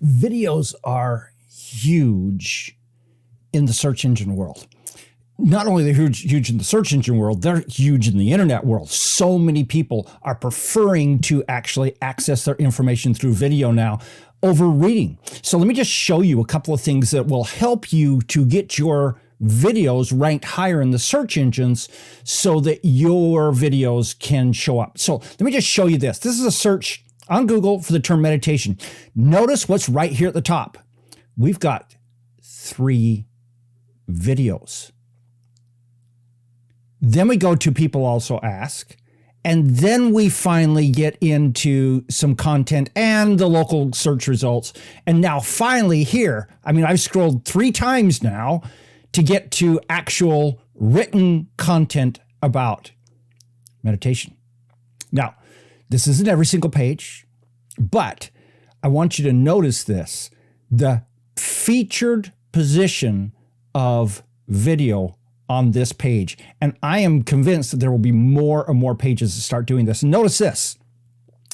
Videos are huge in the search engine world. Not only are they huge in the search engine world, they're huge in the internet world. So many people are preferring to actually access their information through video now over reading. So let me just show you a couple of things that will help you to get your videos ranked higher in the search engines so that your videos can show up. So let me just show you this. This is a search on Google for the term meditation. Notice what's right here at the top. We've got 3 videos. Then we go to people also ask, and then we finally get into some content and the local search results. And now finally here, I mean, I've scrolled 3 times now to get to actual written content about meditation. Now, this isn't every single page, but I want you to notice this. The featured position of video on this page. And I am convinced that there will be more and more pages that start doing this. And notice this.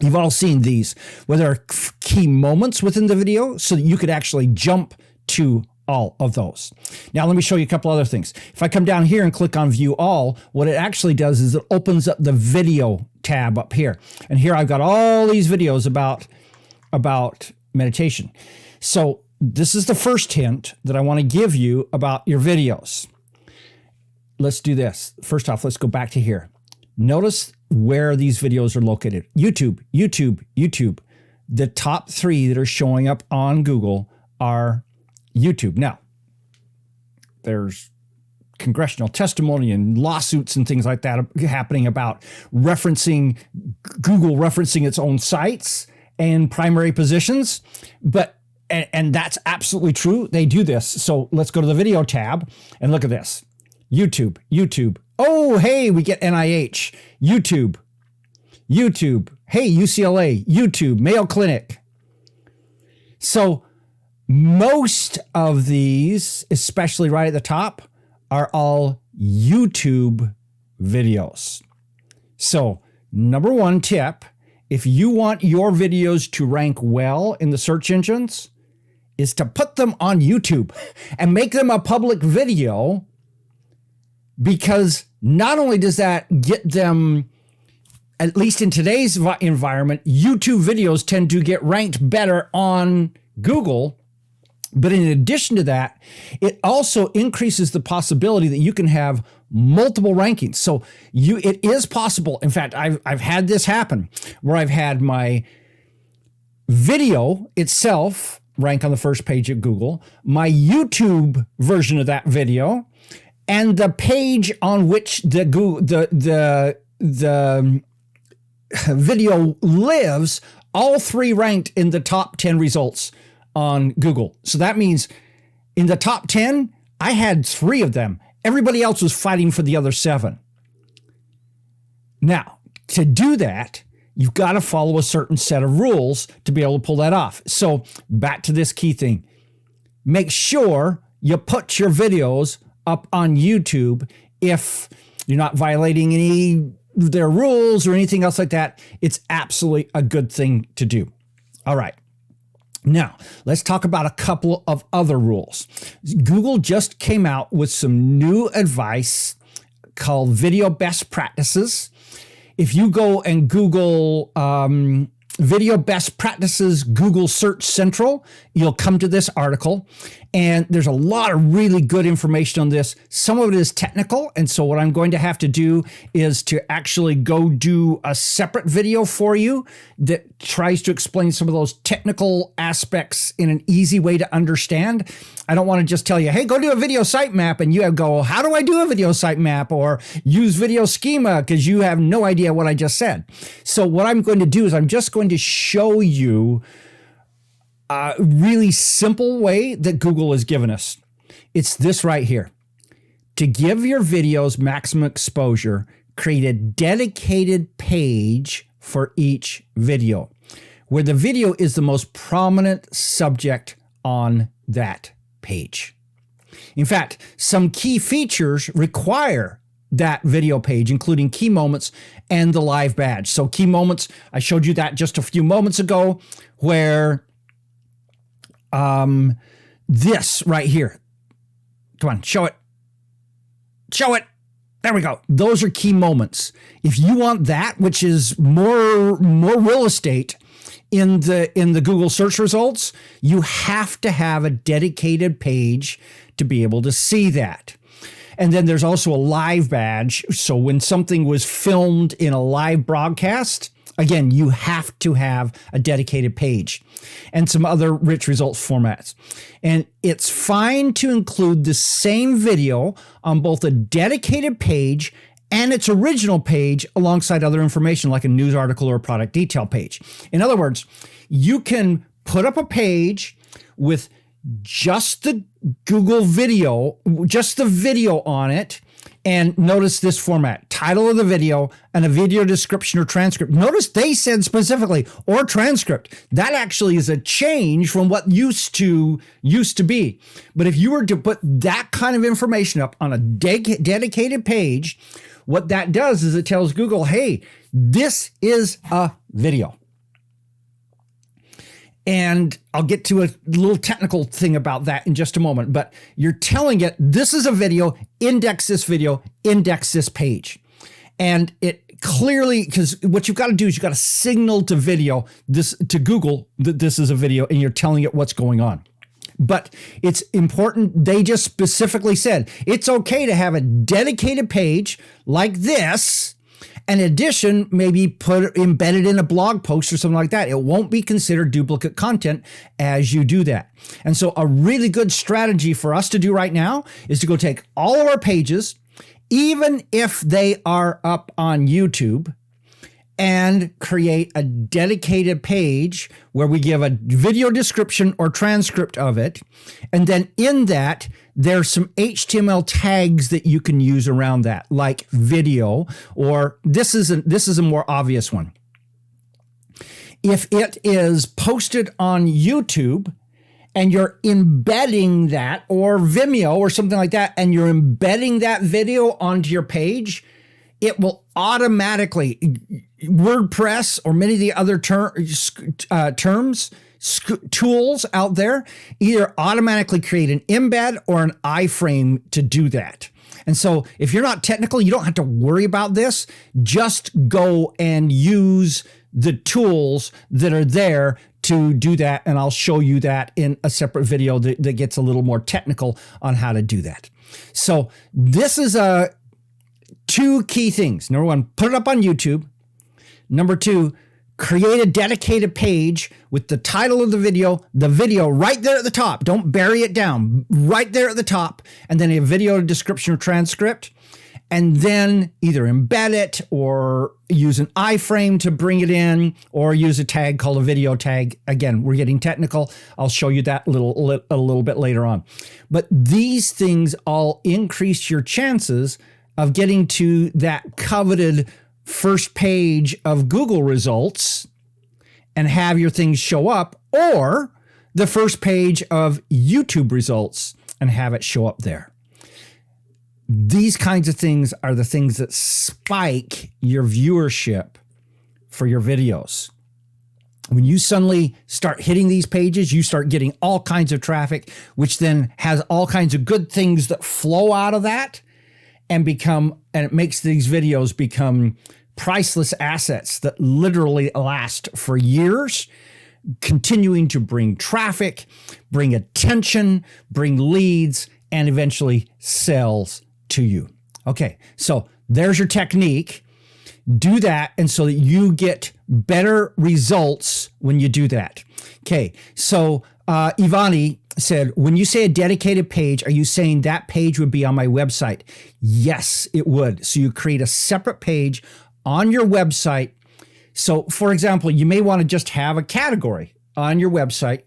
You've all seen these, where there are key moments within the video so that you could actually jump to all of those. Now, let me show you a couple other things. If I come down here and click on View All, what it actually does is it opens up the video tab up here. And here I've got all these videos about meditation. So this is the first hint that I want to give you about your videos. Let's do this. First off, let's go back to here. Notice where these videos are located. YouTube, YouTube, YouTube. The top 3 that are showing up on Google are YouTube. Now, there's congressional testimony and lawsuits and things like that happening about Google referencing its own sites and primary positions. And that's absolutely true. They do this. So let's go to the video tab and look at this. YouTube, YouTube. Oh, hey, we get NIH. YouTube, YouTube. Hey, UCLA, YouTube, Mayo Clinic. So most of these, especially right at the top, are all YouTube videos. So number 1 tip, if you want your videos to rank well in the search engines, is to put them on YouTube and make them a public video, because not only does that get them, at least in today's environment, YouTube videos tend to get ranked better on Google. But in addition to that, it also increases the possibility that you can have multiple rankings. So it is possible. In fact, I've had this happen where I've had my video itself rank on the first page at Google, my YouTube version of that video, and the page on which the video lives, all 3 ranked in the top 10 results on Google. So that means in the top 10, I had 3 of them. Everybody else was fighting for the other 7. Now, to do that, you've got to follow a certain set of rules to be able to pull that off. So back to this key thing. Make sure you put your videos up on YouTube. If you're not violating any of their rules or anything else like that, it's absolutely a good thing to do. All right. Now, let's talk about a couple of other rules. Google just came out with some new advice called Video Best Practices. If you go and Google Video Best Practices Google Search Central, you'll come to this article. And there's a lot of really good information on this. Some of it is technical. And so what I'm going to have to do is to actually go do a separate video for you that tries to explain some of those technical aspects in an easy way to understand. I don't want to just tell you, hey, go do a video sitemap, and you go, how do I do a video sitemap? Or use video schema, because you have no idea what I just said. So what I'm going to do is I'm just going to show you a really simple way that Google has given us. It's this right here. To give your videos maximum exposure, create a dedicated page for each video, where the video is the most prominent subject on that page. In fact, some key features require that video page, including key moments and the live badge. So key moments, I showed you that just a few moments ago, where This right here. Come on, show it. Show it. There we go. Those are key moments. If you want that, which is more real estate in the Google search results, you have to have a dedicated page to be able to see that. And then there's also a live badge. So when something was filmed in a live broadcast, again, you have to have a dedicated page and some other rich results formats. And it's fine to include the same video on both a dedicated page and its original page alongside other information like a news article or a product detail page. In other words, you can put up a page with just the Google video, just the video on it. And notice this format, title of the video and a video description or transcript. Notice they said specifically, or transcript. That actually is a change from what used to be. But if you were to put that kind of information up on a dedicated page, what that does is it tells Google, hey, this is a video. And I'll get to a little technical thing about that in just a moment, but you're telling it, this is a video, index this video, index this page. And it clearly, because what you've got to do is you've got to signal to Google that this is a video, and you're telling it what's going on. But it's important. They just specifically said it's okay to have a dedicated page like this. In addition, maybe embedded in a blog post or something like that. It won't be considered duplicate content as you do that. And so a really good strategy for us to do right now is to go take all of our pages, even if they are up on YouTube, and create a dedicated page where we give a video description or transcript of it. And then in that, there's some HTML tags that you can use around that, like video, or this is a more obvious one. If it is posted on YouTube and you're embedding that, or Vimeo or something like that, and you're embedding that video onto your page, it will automatically, WordPress or many of the other tools out there either automatically create an embed or an iframe to do that. And so if you're not technical, you don't have to worry about this. Just go and use the tools that are there to do that. And I'll show you that in a separate video that gets a little more technical on how to do that. So this is two key things. Number one, put it up on YouTube. Number two, create a dedicated page with the title of the video right there at the top. Don't bury it down, right there at the top, and then a video description or transcript, and then either embed it or use an iframe to bring it in, or use a tag called a video tag. Again, we're getting technical. I'll show you that a little bit later on. But these things all increase your chances of getting to that coveted first page of Google results and have your things show up, or the first page of YouTube results and have it show up there. These kinds of things are the things that spike your viewership for your videos. When you suddenly start hitting these pages, you start getting all kinds of traffic, which then has all kinds of good things that flow out of that. And it makes these videos become priceless assets that literally last for years, continuing to bring traffic, bring attention, bring leads, and eventually sales to you. Okay, so there's your technique. Do that, and so that you get better results when you do that. Okay, so Ivani said, when you say a dedicated page, are you saying that page would be on my website? Yes, it would. So you create a separate page on your website. So for example, you may want to just have a category on your website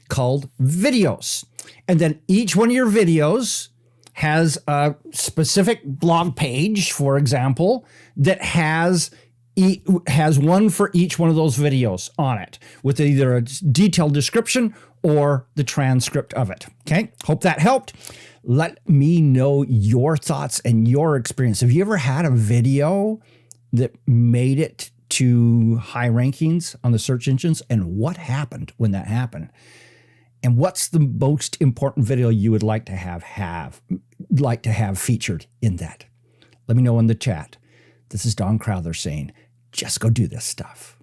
called videos. And then each one of your videos has a specific blog page, for example, that has one for each one of those videos on it with either a detailed description or the transcript of it. Okay, hope that helped. Let me know your thoughts and your experience. Have you ever had a video that made it to high rankings on the search engines, and what happened when that happened? And what's the most important video you would like to have featured in that? Let me know in the chat. This is Don Crowther saying, just go do this stuff.